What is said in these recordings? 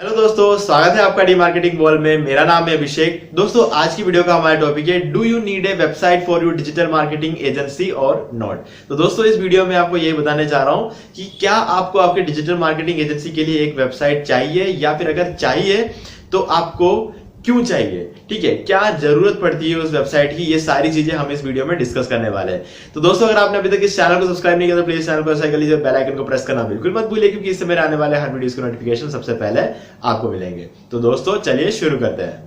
Hello दोस्तों, स्वागत है आपका डी मार्केटिंग वॉल में। मेरा नाम है अभिषेक। दोस्तों, आज की वीडियो का हमारा टॉपिक है do you need a website for your digital marketing agency और नॉट। तो दोस्तों, इस वीडियो में आपको यही बताने जा रहा हूं कि क्या आपको आपके डिजिटल मार्केटिंग एजेंसी के लिए एक वेबसाइट चाहिए, या फिर अगर चाहिए तो आपको क्यों चाहिए। ठीक है, क्या जरूरत पड़ती है उस वेबसाइट की, ये सारी चीजें हम इस वीडियो में डिस्कस करने वाले हैं। तो दोस्तों, अगर आपने अभी तक इस चैनल को सब्सक्राइब नहीं किया तो प्लीज चैनल को ऐसा कर लीजिए, बेल आइकन को प्रेस करना बिल्कुल मत भूलिए, क्योंकि इससे मेरे आने वाले हर वीडियो के नोटिफिकेशन सबसे पहले आपको मिलेंगे। तो दोस्तों, चलिए शुरू करते हैं।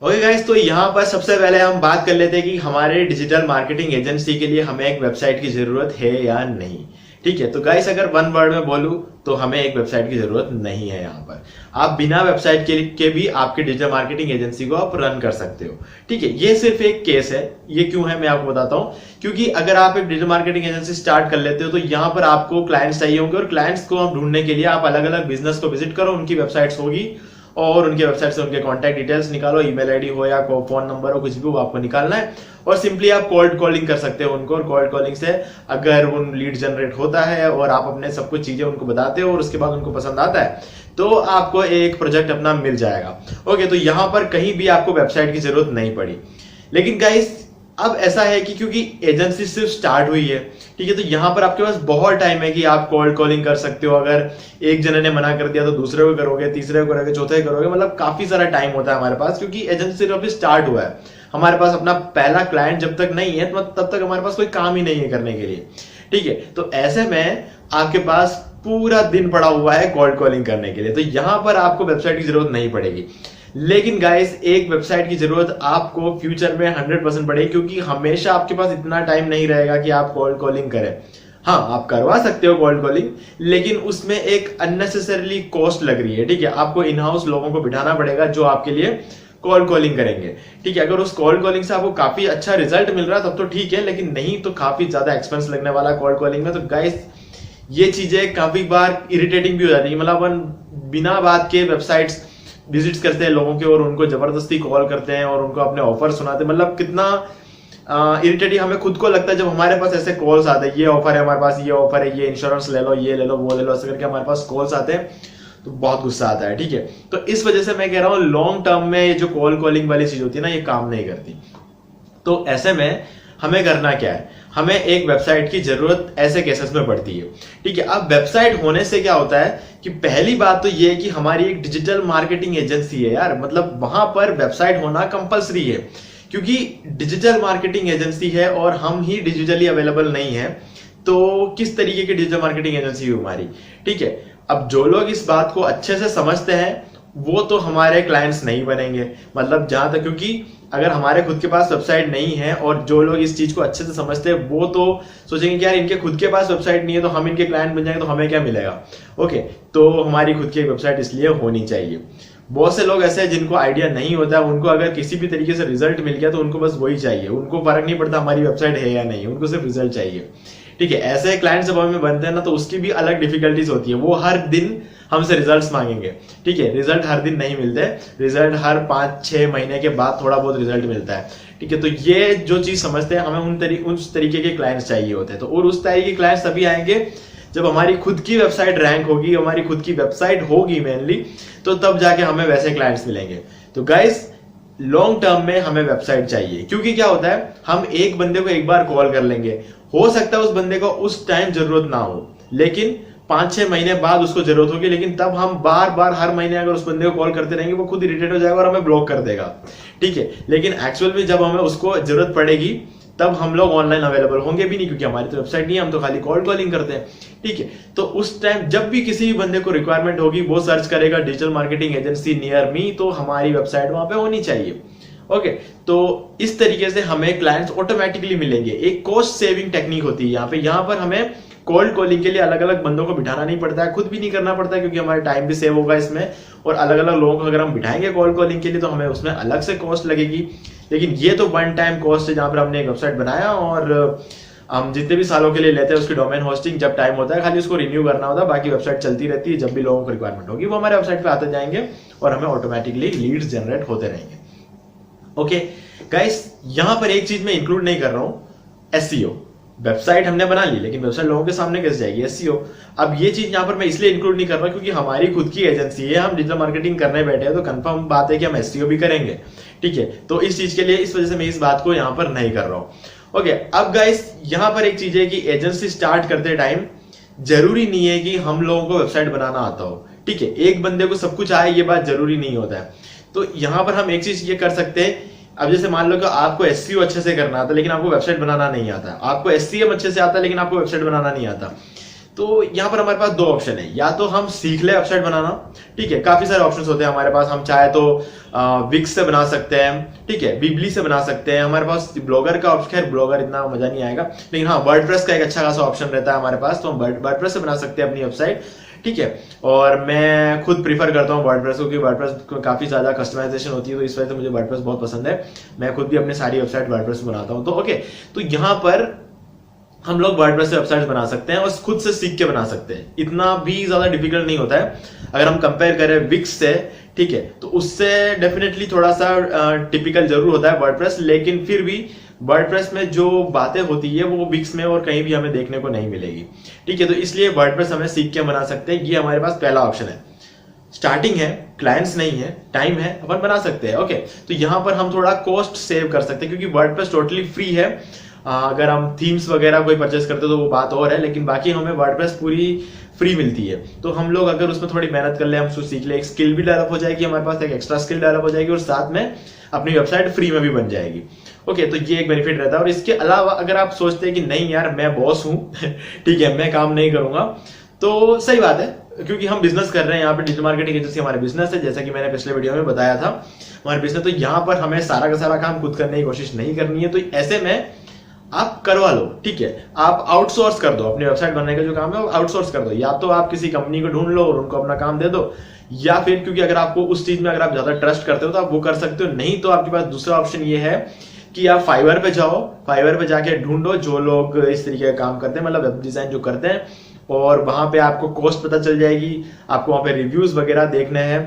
ओके गाइस, तो यहाँ पर सबसे पहले हम बात कर लेते हैं कि हमारे डिजिटल मार्केटिंग एजेंसी के लिए हमें एक वेबसाइट की जरूरत है या नहीं। ठीक है, तो गाइस अगर वन वर्ड में बोलूं तो हमें एक वेबसाइट की जरूरत नहीं है। यहाँ पर आप बिना वेबसाइट के भी आपके डिजिटल मार्केटिंग एजेंसी को आप रन कर सकते हो। ठीक है, ये सिर्फ एक केस है। ये क्यों है मैं आपको बताता हूँ। क्योंकि अगर आप एक डिजिटल मार्केटिंग एजेंसी स्टार्ट कर लेते हो तो यहाँ पर आपको क्लाइंट्स चाहिए होंगे, और क्लाइंट्स को हम ढूंढने के लिए आप अलग अलग बिजनेस को विजिट करो, उनकी वेबसाइट्स होगी और उनके वेबसाइट से उनके कॉन्टैक्ट डिटेल्स निकालो, ईमेल आईडी हो या फोन नंबर हो, कुछ भी वो आपको निकालना है, और सिंपली आप कोल्ड कॉलिंग कर सकते हो उनको। और कोल्ड कॉलिंग से अगर उन लीड जनरेट होता है और आप अपने सब कुछ चीजें उनको बताते हो और उसके बाद उनको पसंद आता है तो आपको एक प्रोजेक्ट अपना मिल जाएगा। ओके, तो यहां पर कहीं भी आपको वेबसाइट की जरूरत नहीं पड़ी। लेकिन गाइस, अब ऐसा है कि क्योंकि एजेंसी सिर्फ स्टार्ट हुई है, ठीक है, तो यहां पर आपके पास बहुत टाइम है कि आप कोल्ड कॉलिंग कर सकते हो। अगर एक जने ने मना कर दिया तो दूसरे को करोगे, तीसरे को करोगे, चौथे को करोगे, मतलब काफी सारा टाइम होता है हमारे पास, क्योंकि एजेंसी सिर्फ अभी स्टार्ट हुआ है। हमारे पास अपना पहला क्लाइंट जब तक नहीं है तब तक हमारे पास कोई काम ही नहीं है करने के लिए। ठीक है, तो ऐसे में आपके पास पूरा दिन पड़ा हुआ है कोल्ड कॉलिंग करने के लिए, तो यहां पर आपको वेबसाइट की जरूरत नहीं पड़ेगी। लेकिन गाइस, एक वेबसाइट की जरूरत आपको फ्यूचर में 100% पड़ेगी, क्योंकि हमेशा आपके पास इतना टाइम नहीं रहेगा कि आप कोल्ड कॉलिंग करें। हाँ, आप करवा सकते हो कोल्ड कॉलिंग, लेकिन उसमें एक अननेसेसरली कॉस्ट लग रही है। ठीक है, आपको इन हाउस लोगों को बिठाना पड़ेगा जो आपके लिए कॉल्ड कॉलिंग करेंगे। ठीक है, अगर उस कॉल्ड कॉलिंग से आपको काफी अच्छा रिजल्ट मिल रहा है तब तो ठीक है, लेकिन नहीं तो काफी ज्यादा एक्सपेंस लगने वाला कॉल्ड कॉलिंग में। तो गाइस, ये चीजें काफी बार इरिटेटिंग भी हो जाती है। मतलब अपन बिना बात के वेबसाइट्स विजिट्स करते हैं लोगों के और उनको जबरदस्ती कॉल करते हैं और उनको अपने ऑफर सुनाते हैं। मतलब कितना इरिटेटिंग हमें खुद को लगता है जब हमारे पास ऐसे कॉल्स आते हैं, ये ऑफर है हमारे पास, ये ऑफर है, ये इंश्योरेंस ले लो, ये ले लो, वो ले लो, ऐसे करके हमारे पास कॉल्स आते हैं तो बहुत गुस्सा आता है। ठीक है, तो इस वजह से मैं कह रहा हूं लॉन्ग टर्म में ये जो कॉल कॉलिंग वाली चीज होती है ना, ये काम नहीं करती। तो ऐसे में हमें करना क्या है, हमें एक वेबसाइट की जरूरत ऐसे केसेस में पड़ती है। ठीक है, अब वेबसाइट होने से क्या होता है कि पहली बात तो ये है कि हमारी एक डिजिटल मार्केटिंग एजेंसी है यार, मतलब वहां पर वेबसाइट होना कंपलसरी है, क्योंकि डिजिटल मार्केटिंग एजेंसी है और हम ही डिजिटली अवेलेबल नहीं है। तो किस तरीके की डिजिटल मार्केटिंग एजेंसी है हमारी। ठीक है, अब जो लोग इस बात को अच्छे से समझते हैं वो तो हमारे क्लाइंट्स नहीं बनेंगे। मतलब जहां तक, क्योंकि अगर हमारे खुद के पास वेबसाइट नहीं है और जो लोग इस चीज को अच्छे से समझते हैं वो तो सोचेंगे कि यार इनके खुद के पास वेबसाइट नहीं है तो हम इनके क्लाइंट बन जाएंगे तो हमें क्या मिलेगा। ओके, तो हमारी खुद की वेबसाइट इसलिए होनी चाहिए। बहुत से लोग ऐसे हैं जिनको आइडिया नहीं होता, उनको अगर किसी भी तरीके से रिजल्ट मिल गया तो उनको बस वही चाहिए, उनको फर्क नहीं पड़ता हमारी वेबसाइट है या नहीं, उनको सिर्फ रिजल्ट चाहिए। ठीक है, ऐसे क्लाइंट जब हमें बनते हैं ना तो उसकी भी अलग डिफिकल्टीज होती है। वो हर दिन हमसे रिजल्ट्स मांगेंगे। ठीक है, रिजल्ट हर दिन नहीं मिलते, रिजल्ट हर 5-6 महीने के बाद थोड़ा बहुत रिजल्ट मिलता है। ठीक है, तो ये जो चीज समझते हैं, हमें उस तरीके के क्लाइंट्स चाहिए होते हैं। तो और उस तरीके के क्लाइंट्स तभी आएंगे जब हमारी खुद की वेबसाइट रैंक होगी, हमारी खुद की वेबसाइट होगी मेनली, तो तब जाके हमें वैसे क्लाइंट्स मिलेंगे। तो गाइस, लॉन्ग टर्म में हमें वेबसाइट चाहिए, क्योंकि क्या होता है, हम एक बंदे को एक बार कॉल कर लेंगे, हो सकता है उस बंदे को उस टाइम जरूरत ना हो, लेकिन 5-6 महीने बाद उसको जरूरत होगी। लेकिन तब हम बार बार हर महीने अगर उस बंदे को कॉल करते रहेंगे वो खुद इरिटेट हो जाएगा और हमें ब्लॉक कर देगा। ठीक है, लेकिन एक्चुअल में जब हमें उसको जरूरत पड़ेगी तब हम लोग ऑनलाइन अवेलेबल होंगे भी नहीं, क्योंकि हमारी तो वेबसाइट नहीं है, हम तो खाली कॉल कॉलिंग करते हैं। ठीक है, तो उस टाइम जब भी किसी भी बंदे को रिक्वायरमेंट होगी वो सर्च करेगा digital marketing agency near me, तो हमारी वेबसाइट वहां पे होनी चाहिए। ओके, तो इस तरीके से हमें क्लाइंट्स ऑटोमेटिकली मिलेंगे। एक कॉस्ट सेविंग टेक्निक होती है यहाँ पर हमें कोल्ड कॉलिंग के लिए अलग अलग बंदों को बिठाना नहीं पड़ता है, खुद भी नहीं करना पड़ता है, क्योंकि हमारा टाइम भी सेव होगा इसमें। और अलग अलग लोगों को अगर हम बिठाएंगे कोल्ड कॉलिंग के लिए तो हमें उसमें अलग से कॉस्ट लगेगी। लेकिन ये तो वन टाइम कॉस्ट है, जहां पर हमने एक वेबसाइट बनाया और हम जितने भी सालों के लिए लेते हैं उसकी डोमेन होस्टिंग, जब टाइम होता है खाली उसको रिन्यू करना होता है, बाकी वेबसाइट चलती रहती है। जब भी लोगों को रिक्वायरमेंट होगी वो हमारे वेबसाइट पे आते जाएंगे और हमें ऑटोमेटिकली लीड्स जनरेट होते रहेंगे। ओके गाइस, यहां पर एक चीज मैं इंक्लूड नहीं कर रहा हूं, एसईओ। वेबसाइट हमने बना ली, लेकिन वेबसाइट लोगों के सामने कैसे जाएगी? एसईओ। अब ये चीज यहाँ पर मैं इसलिए इंक्लूड नहीं कर रहा क्योंकि हमारी खुद की एजेंसी है, हम डिजिटल मार्केटिंग करने बैठे हैं, तो कंफर्म बात है कि हम एसईओ भी करेंगे, ठीक है। तो इस चीज के लिए, इस वजह से मैं इस बात को यहाँ पर नहीं कर रहा हूँ। ओके, अब गाइस यहाँ पर एक चीज है कि एजेंसी स्टार्ट करते टाइम जरूरी नहीं है कि हम लोगों को वेबसाइट बनाना आता हो, ठीक है। एक बंदे को सब कुछ आए ये बात जरूरी नहीं होता है। तो यहाँ पर हम एक चीज ये कर सकते हैं, अब जैसे मान लो कि आपको एसईओ अच्छे से करना आता लेकिन आपको वेबसाइट बनाना नहीं आता, आपको एसईएम अच्छे से आता लेकिन आपको वेबसाइट बनाना नहीं आता, तो यहाँ पर हमारे पास दो ऑप्शन है। या तो हम सीख ले वेबसाइट बनाना, ठीक है, काफी सारे ऑप्शंस होते हैं हमारे पास। हम चाहे तो विक्स से बना सकते हैं, ठीक है, बिबली से बना सकते हैं, हमारे पास ब्लॉगर का ऑप्शन, खैर ब्लॉगर इतना मजा नहीं आएगा, लेकिन हाँ वर्डप्रेस का एक अच्छा खासा ऑप्शन रहता है हमारे पास, तो हम वर्डप्रेस से बना सकते हैं अपनी वेबसाइट, ठीक है। और मैं खुद प्रीफर करता हूँ वर्डप्रेस को, क्योंकि वर्डप्रेस काफी ज्यादा कस्टमाइजेशन होती है, तो इस वजह से मुझे वर्डप्रेस बहुत पसंद है। मैं खुद भी अपनी सारी वेबसाइट वर्डप्रेस में बनाता हूँ। तो ओके, तो यहाँ पर हम लोग वर्डप्रेस से वेबसाइट बना सकते हैं और खुद से सीख के बना सकते हैं, इतना भी ज्यादा डिफिकल्ट नहीं होता है। अगर हम कंपेयर करें विक्स से, ठीक है, तो उससे डेफिनेटली थोड़ा सा टिपिकल जरूर होता है वर्डप्रेस, लेकिन फिर भी वर्डप्रेस में जो बातें होती है वो विक्स में और कहीं भी हमें देखने को नहीं मिलेगी, ठीक है। तो इसलिए वर्डप्रेस हमें सीख के बना सकते हैं, ये हमारे पास पहला ऑप्शन है। स्टार्टिंग है, क्लाइंट्स नहीं है, टाइम है, अपन बना सकते हैं। ओके, तो यहां पर हम थोड़ा कॉस्ट सेव कर सकते हैं क्योंकि वर्डप्रेस टोटली फ्री है। अगर हम थीम्स वगैरह कोई परचेस करते तो वो बात और है, लेकिन बाकी हमें वर्डप्रेस पूरी फ्री मिलती है। तो हम लोग अगर उसमें थोड़ी मेहनत कर ले, हम उसको सीख ले, एक स्किल भी डेवलप हो जाएगी हमारे पास, एक एक्स्ट्रा स्किल डेवलप हो जाएगी और साथ में अपनी वेबसाइट फ्री में भी बन जाएगी। ओके, तो ये एक बेनिफिट रहता है। और इसके अलावा अगर आप सोचते हैं कि नहीं यार मैं बॉस हूं ठीक है, मैं काम नहीं करूंगा, तो सही बात है, क्योंकि हम बिजनेस कर रहे हैं यहाँ पे, डिजिटल मार्केटिंग एजेंसी हमारे बिजनेस है, जैसा कि मैंने पिछले वीडियो में बताया था हमारे बिजनेस। तो यहाँ पर हमें सारा का सारा काम खुद करने की कोशिश नहीं करनी है, तो ऐसे में आप करवा लो, ठीक है। आप आउटसोर्स कर दो अपनी वेबसाइट बनाने का जो काम है वो आउटसोर्स कर दो, या तो आप किसी कंपनी को ढूंढ लो और उनको अपना काम दे दो, या फिर क्योंकि अगर आपको उस चीज में अगर आप ज्यादा ट्रस्ट करते हो तो आप वो कर सकते हो। नहीं तो आपके पास दूसरा ऑप्शन ये है कि आप फाइवर पे जाओ, फाइवर पे जाके ढूंढो जो लोग इस तरीके का काम करते हैं, मतलब वेब डिजाइन जो करते हैं, और वहां पे आपको कॉस्ट पता चल जाएगी, आपको वहां पे रिव्यूज वगैरह देखने हैं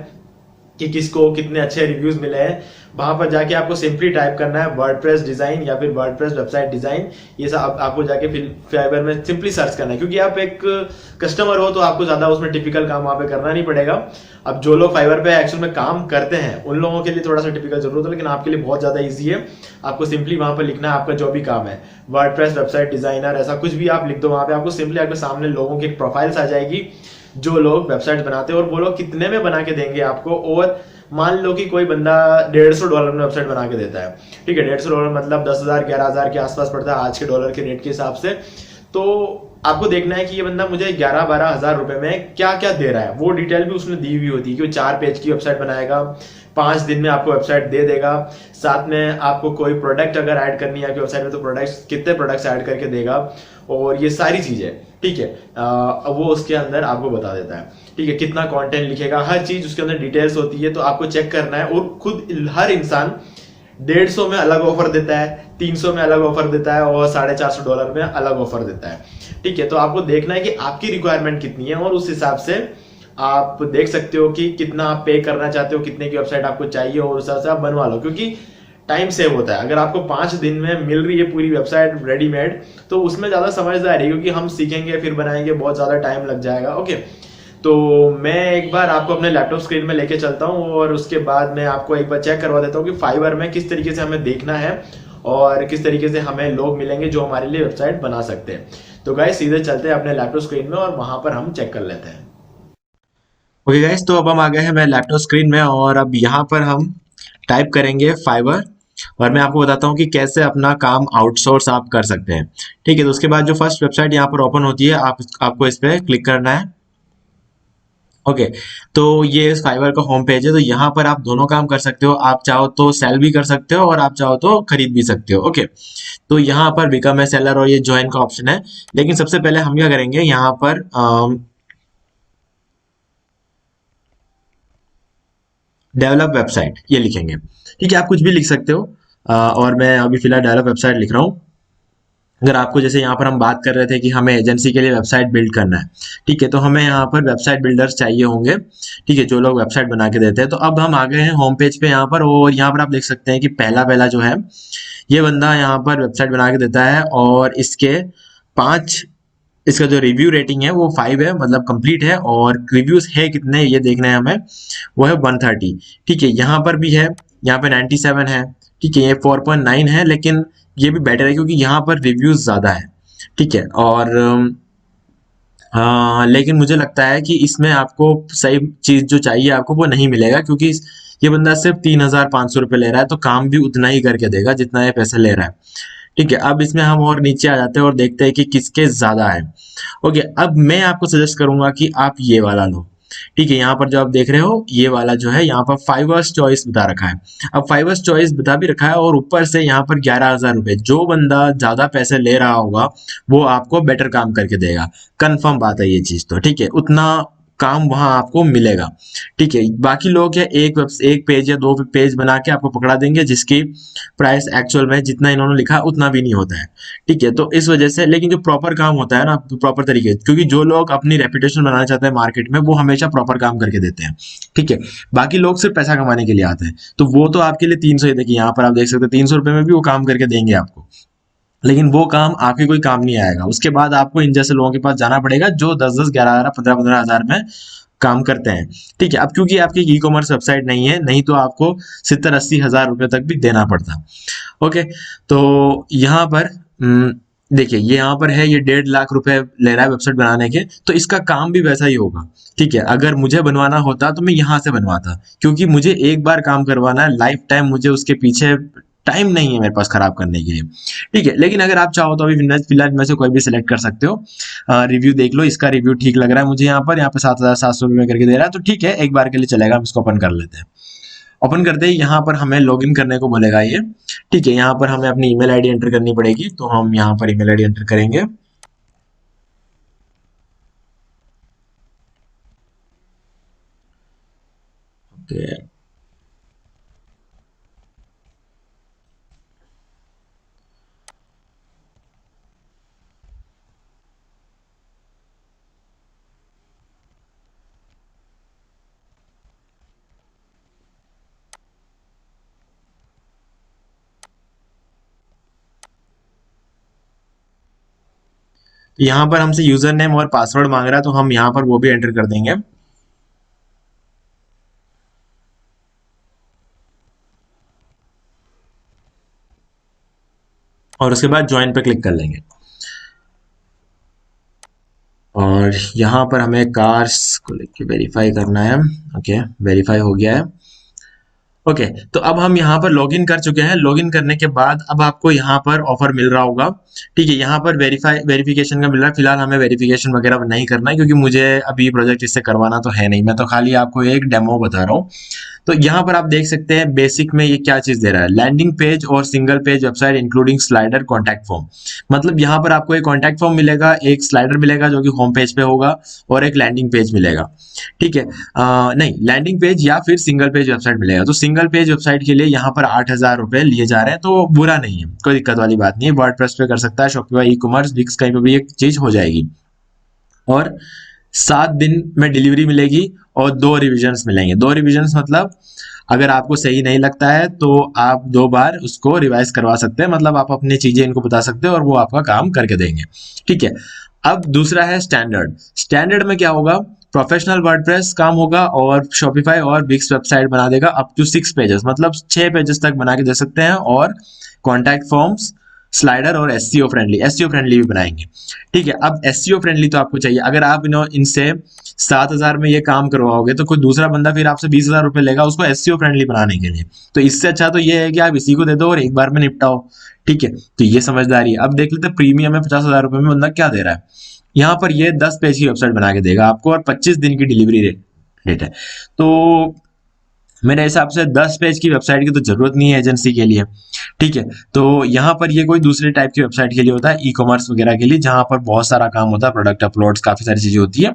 कि किसको कितने अच्छे रिव्यूज मिले हैं। वहां पर जाके आपको सिंपली टाइप करना है वर्डप्रेस डिजाइन या फिर वर्डप्रेस वेबसाइट डिजाइन, ये सब आपको जाके फाइवर में सिंपली सर्च करना है, क्योंकि आप एक कस्टमर हो तो आपको ज्यादा उसमें टिपिकल काम वहां पे करना नहीं पड़ेगा। अब जो लोग फाइवर पे एक्चुअल में काम करते हैं उन लोगों के लिए थोड़ा सा टिपिकल जरूरत है, लेकिन आपके लिए बहुत ज्यादा ईजी है। आपको सिंपली वहां पर लिखना है आपका जो भी काम है, वर्डप्रेस वेबसाइट डिजाइनर, ऐसा कुछ भी आप लिख दो वहां पे, आपको सिंपली आपके सामने लोगों की प्रोफाइल्स आ जाएगी जो लोग वेबसाइट बनाते हैं, और वो लोग कितने में बना के देंगे आपको। और मान लो कि कोई बंदा $150 में वेबसाइट बना के देता है, ठीक है, $150 मतलब 10,000 11,000 के आसपास पड़ता है आज के डॉलर के रेट के हिसाब से। तो आपको देखना है कि ये बंदा मुझे 11-12 हजार रुपए में क्या क्या दे रहा है, वो डिटेल भी उसने दी हुई होती है कि वो 4 पेज की वेबसाइट बनाएगा, 5 दिन में आपको वेबसाइट दे देगा, साथ में आपको कोई प्रोडक्ट अगर ऐड करनी है आपकी वेबसाइट में तो प्रोडक्ट्स कितने प्रोडक्ट्स ऐड करके देगा, और ये सारी चीजें, ठीक है, वो उसके अंदर आपको बता देता है, ठीक है, कितना कंटेंट लिखेगा, हर चीज उसके अंदर डिटेल्स होती है। तो आपको चेक करना है, और खुद हर इंसान 150 में अलग ऑफर देता है, 300 में अलग ऑफर देता है, और $450 में अलग ऑफर देता है, ठीक है। तो आपको देखना है कि आपकी रिक्वायरमेंट कितनी है, और उस हिसाब से आप देख सकते हो कि कितना आप पे करना चाहते हो, कितने की वेबसाइट आपको चाहिए, और उस हिसाब से आप बनवा लो, क्योंकि टाइम सेव होता है। अगर आपको 5 दिन में मिल रही है पूरी वेबसाइट रेडीमेड तो उसमें ज्यादा समझदार है, क्योंकि हम सीखेंगे फिर बनाएंगे, बहुत ज्यादा टाइम लग जाएगा। ओके, तो मैं एक बार आपको अपने लैपटॉप स्क्रीन में लेके चलता हूँ, और उसके बाद मैं आपको एक बार चेक करवा देता हूँ कि फाइवर में किस तरीके से हमें देखना है और किस तरीके से हमें लोग मिलेंगे जो हमारे लिए वेबसाइट बना सकते हैं। तो गाइस सीधे चलते हैं अपने लैपटॉप स्क्रीन में और वहां पर हम चेक कर लेते हैं। ओके गाइस, तो अब हम आ गए हैं मेरे लैपटॉप स्क्रीन में, और अब यहाँ पर हम टाइप करेंगे फाइवर, और मैं आपको बताता हूँ कि कैसे अपना काम आउटसोर्स आप कर सकते हैं, ठीक है। तो उसके बाद जो फर्स्ट वेबसाइट यहाँ पर ओपन होती है आपको इस पर क्लिक करना है। ओके, तो ये फाइवर का होम पेज है, तो यहाँ पर आप दोनों काम कर सकते हो, आप चाहो तो सेल भी कर सकते हो और आप चाहो तो खरीद भी सकते हो। ओके, तो यहाँ पर बिकम ए सेलर और ये ज्वाइन का ऑप्शन है, लेकिन सबसे पहले हम क्या करेंगे, यहाँ पर डेवलप वेबसाइट ये लिखेंगे, ठीक है। आप कुछ भी लिख सकते हो, और मैं अभी फिलहाल डेवलप वेबसाइट लिख रहा हूँ। अगर आपको जैसे यहाँ पर हम बात कर रहे थे कि हमें एजेंसी के लिए वेबसाइट बिल्ड करना है, ठीक है, तो हमें यहाँ पर वेबसाइट बिल्डर्स चाहिए होंगे, ठीक है, जो लोग वेबसाइट बना के देते हैं। तो अब हम आ गए हैं होम पेज पे यहाँ पर, और यहाँ पर आप देख सकते हैं कि पहला पहला जो है ये बंदा यहाँ पर वेबसाइट बना के देता है, और इसके 5, इसका जो रिव्यू रेटिंग है वो 5 है, मतलब कंप्लीट है, और रिव्यूज है कितने ये देखना है हमें, वो है 130, ठीक है। यहाँ पर भी है, यहाँ पे 97 है, ठीक है, ये 4.9 है, लेकिन ये भी बेटर है क्योंकि यहाँ पर रिव्यूज ज्यादा है, ठीक है। और लेकिन मुझे लगता है कि इसमें आपको सही चीज जो चाहिए आपको वो नहीं मिलेगा, क्योंकि ये बंदा सिर्फ 3,500 रुपये ले रहा है, तो काम भी उतना ही करके देगा जितना ये पैसे ले रहा है, ठीक है। अब इसमें हम और नीचे आ जाते हैं और देखते हैं कि किसके ज्यादा है। ओके, अब मैं आपको सजेस्ट करूंगा कि आप ये वाला लो, ठीक है। यहाँ पर जो आप देख रहे हो ये वाला जो है, यहाँ पर फाइवर्स चॉइस बता रखा है। अब फाइवर्स चॉइस बता भी रखा है, और ऊपर से यहाँ पर 11,000 रुपये, जो बंदा ज्यादा पैसे ले रहा होगा वो आपको बेटर काम करके देगा, कंफर्म बात है ये चीज, तो ठीक है, उतना काम वहां आपको मिलेगा, ठीक है। बाकी लोग क्या एक पेज या 2 पेज बना के आपको पकड़ा देंगे, जिसकी प्राइस एक्चुअल में जितना इन्होंने लिखा उतना भी नहीं होता है, ठीक है। तो इस वजह से, लेकिन जो प्रॉपर काम होता है ना, प्रॉपर तरीके, क्योंकि जो लोग अपनी रेपुटेशन बनाना चाहते हैं मार्केट में, वो हमेशा प्रॉपर काम करके देते हैं, ठीक है। बाकी लोग सिर्फ पैसा कमाने के लिए आते हैं, तो वो तो आपके लिए 300 ही, देखिए यहाँ पर आप देख सकते हैं 300 रुपये में भी वो काम करके देंगे आपको, लेकिन वो काम आपके कोई काम नहीं आएगा। उसके बाद आपको इन जैसे लोगों के पास जाना पड़ेगा जो 10-10, 11-11, 15-15 हजार में काम करते हैं, ठीक है। अब क्योंकि आपकी ई कॉमर्स वेबसाइट नहीं है, नहीं तो आपको 70-80 हजार रुपये तक भी देना पड़ता। ओके, तो यहाँ पर देखिए, ये यहाँ पर है, ये 1.5 लाख रुपए ले रहा है वेबसाइट बनाने के, तो इसका काम भी वैसा ही होगा, ठीक है। अगर मुझे बनवाना होता तो मैं यहाँ से बनवाता, क्योंकि मुझे एक बार काम करवाना है, लाइफ टाइम मुझे उसके पीछे टाइम नहीं है मेरे पास खराब करने के लिए, ठीक है। लेकिन अगर आप चाहो तो अभी फिलहाल में से कोई भी सिलेक्ट कर सकते हो। रिव्यू देख लो, इसका रिव्यू ठीक लग रहा है मुझे, यहाँ पे 7,700 रुपये करके दे रहा है, तो ठीक है, एक बार के लिए चलेगा, हम इसको ओपन कर लेते हैं। ओपन करते ही यहाँ पर हमें लॉगिन करने को बोलेगा ये, ठीक है। यहाँ पर हमें अपनी ईमेल आईडी एंटर करनी पड़ेगी, तो हम यहाँ पर ईमेल आईडी एंटर करेंगे। ओके, यहाँ पर हमसे यूजर नेम और पासवर्ड मांग रहा है, तो हम यहाँ पर वो भी एंटर कर देंगे। और उसके बाद ज्वाइन पे क्लिक कर लेंगे, और यहाँ पर हमें कार्स को लेके वेरीफाई करना है। ओके, वेरीफाई हो गया है। ओके, तो अब हम यहाँ पर लॉगिन कर चुके हैं। लॉगिन करने के बाद अब आपको यहाँ पर ऑफर मिल रहा होगा, ठीक है। यहाँ पर वेरिफिकेशन का मिल रहा है। फिलहाल हमें वेरिफिकेशन वगैरह नहीं करना है, क्योंकि मुझे अभी प्रोजेक्ट इससे करवाना तो है नहीं, मैं तो खाली आपको एक डेमो बता रहा हूँ। तो यहाँ पर आप देख सकते हैं बेसिक में ये क्या चीज दे रहा है, लैंडिंग पेज और single page website including slider contact form. मतलब यहाँ पर आपको एक कॉन्टैक्ट फॉर्म मिलेगा, एक स्लाइडर मिलेगा जो कि होम पेज पे होगा, और एक लैंडिंग पेज मिलेगा, ठीक है। नहीं, लैंडिंग पेज या फिर सिंगल पेज वेबसाइट मिलेगा। तो सिंगल पेज वेबसाइट के लिए यहाँ पर 8,000 रुपये लिए जा रहे हैं, तो बुरा नहीं है, कोई दिक्कत वाली बात नहीं है। वर्डप्रेस पे कर सकता है, शॉपिफाई, ई कॉमर्स, विक्स, कहीं पे भी एक चीज हो जाएगी। और 7 दिन में डिलीवरी मिलेगी, और 2 रिविजन्स मिलेंगे। 2 रिविजन्स मतलब अगर आपको सही नहीं लगता है तो आप 2 बार उसको रिवाइज करवा सकते हैं, मतलब आप अपनी चीजें इनको बता सकते हो और वो आपका काम करके देंगे, ठीक है। अब दूसरा है स्टैंडर्ड। स्टैंडर्ड में क्या होगा, प्रोफेशनल वर्डप्रेस काम होगा, और शॉपिफाई और विक्स वेबसाइट बना देगा अप टू 6 पेजेस, मतलब 6 पेजेस तक बना के दे सकते हैं, और कॉन्टैक्ट फॉर्म्स, स्लाइडर और एसईओ फ्रेंडली भी बनाएंगे, ठीक है। अब एसईओ फ्रेंडली तो आपको चाहिए। अगर आप इनसे 7,000 में ये काम करवाओगे, तो कोई दूसरा बंदा फिर आपसे 20,000 रुपये लेगा उसको एसईओ फ्रेंडली बनाने के लिए। तो इससे अच्छा तो ये है कि आप इसी को दे दो और एक बार में निपटाओ, ठीक है। तो ये समझदारी है। अब देख लेते हैं प्रीमियम में 50,000 रुपये में बंदा क्या दे रहा है। यहाँ पर ये 10 पेज की वेबसाइट बना के देगा आपको, और 25 दिन की डिलीवरी रेट है। तो मेरे हिसाब से 10 पेज की वेबसाइट की तो जरूरत नहीं है एजेंसी के लिए। ठीक है, तो यहाँ पर ये कोई दूसरे टाइप की वेबसाइट के लिए होता है, ई कॉमर्स वगैरह के लिए, जहां पर बहुत सारा काम होता है, प्रोडक्ट अपलोड्स, काफी सारी चीजें होती है।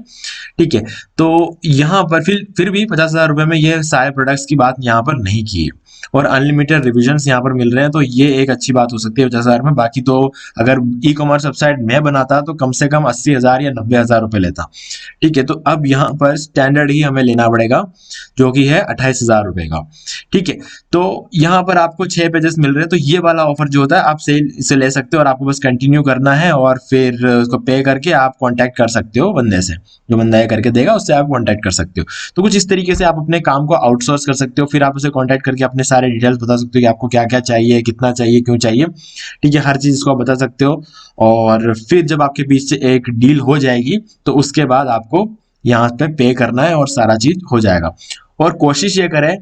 ठीक है, तो यहाँ पर फिर भी 50,000 रुपए में ये सारे प्रोडक्ट्स की बात यहाँ पर नहीं की है, और अनलिमिटेड रिविजन्स यहाँ पर मिल रहे हैं, तो ये एक अच्छी बात हो सकती है 50,000 में। बाकी तो अगर ई कॉमर्स वेबसाइट मैं बनाता तो कम से कम 80,000 या 90,000 रुपए लेता। ठीक है, तो अब यहाँ पर स्टैंडर्ड ही हमें लेना पड़ेगा, जो कि है 28,000 रुपए का। ठीक है, तो यहाँ पर आपको 6 पेजेस मिल रहे हैं, तो ये वाला ऑफर जो होता है आप सेल इसे ले सकते हो, और आपको बस कंटिन्यू करना है, और फिर उसको पे करके आप कांटेक्ट कर सकते हो बंदे से, जो बंदा ये करके देगा उससे आप कांटेक्ट कर सकते हो। तो कुछ इस तरीके से आप अपने काम को आउटसोर्स कर सकते हो, फिर आप उसे कांटेक्ट करके अपने सारे डिटेल्स बता सकते हो कि आपको क्या क्या चाहिए, कितना चाहिए, क्यों चाहिए। ठीक है, हर चीज इसको आप बता सकते हो, और फिर जब आपके बीच से एक डील हो जाएगी तो उसके बाद आपको यहाँ पे करना है और सारा चीज हो जाएगा। और कोशिश ये करें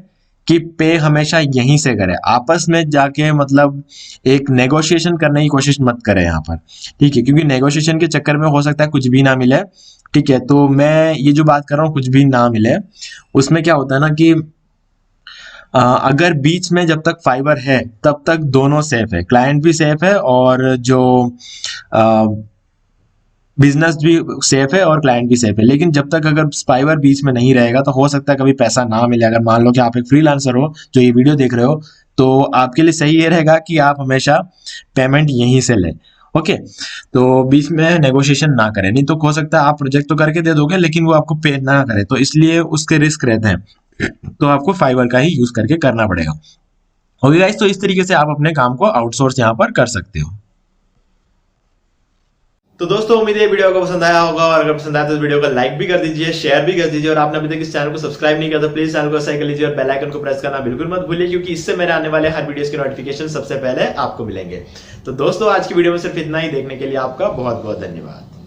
कि पे हमेशा यहीं से करें, आपस में जाके मतलब एक नेगोशिएशन करने की कोशिश मत करें यहाँ पर। ठीक है, क्योंकि नेगोशिएशन के चक्कर में हो सकता है कुछ भी ना मिले। ठीक है, तो मैं ये जो बात कर रहा हूँ कुछ भी ना मिले, उसमें क्या होता है ना कि अगर बीच में जब तक फाइबर है तब तक दोनों सेफ है, क्लाइंट भी सेफ है और जो बिजनेस भी सेफ है और क्लाइंट भी सेफ है। लेकिन जब तक अगर फाइबर बीच में नहीं रहेगा तो हो सकता है कभी पैसा ना मिले। अगर मान लो कि आप एक फ्रीलांसर हो जो ये वीडियो देख रहे हो, तो आपके लिए सही ये रहेगा कि आप हमेशा पेमेंट यहीं से लें। ओके, तो बीच में नेगोशिएशन ना करें, नहीं तो हो सकता है आप प्रोजेक्ट तो करके दे दोगे लेकिन वो आपको पे ना करे, तो इसलिए उसके रिस्क रहते हैं, तो आपको फाइबर का ही यूज करके करना पड़ेगा। ओके गाइस, तो इस तरीके से आप अपने काम को आउटसोर्स यहाँ पर कर सकते हो। तो दोस्तों उम्मीद है वीडियो को पसंद आया होगा, और अगर पसंद आया तो इस वीडियो को लाइक भी कर दीजिए, शेयर भी कर दीजिए, और आपने अभी तक इस चैनल को सब्सक्राइब नहीं किया तो प्लीज चैनल को सब्सक्राइब कर लीजिए और बेल आइकन को प्रेस करना बिल्कुल मत भूलिए, क्योंकि इससे मेरे आने वाले हर वीडियोस के नोटिफिकेशन सबसे पहले आपको मिलेंगे। तो दोस्तों आज की वीडियो में सिर्फ इतना ही, देखने के लिए आपका बहुत बहुत धन्यवाद।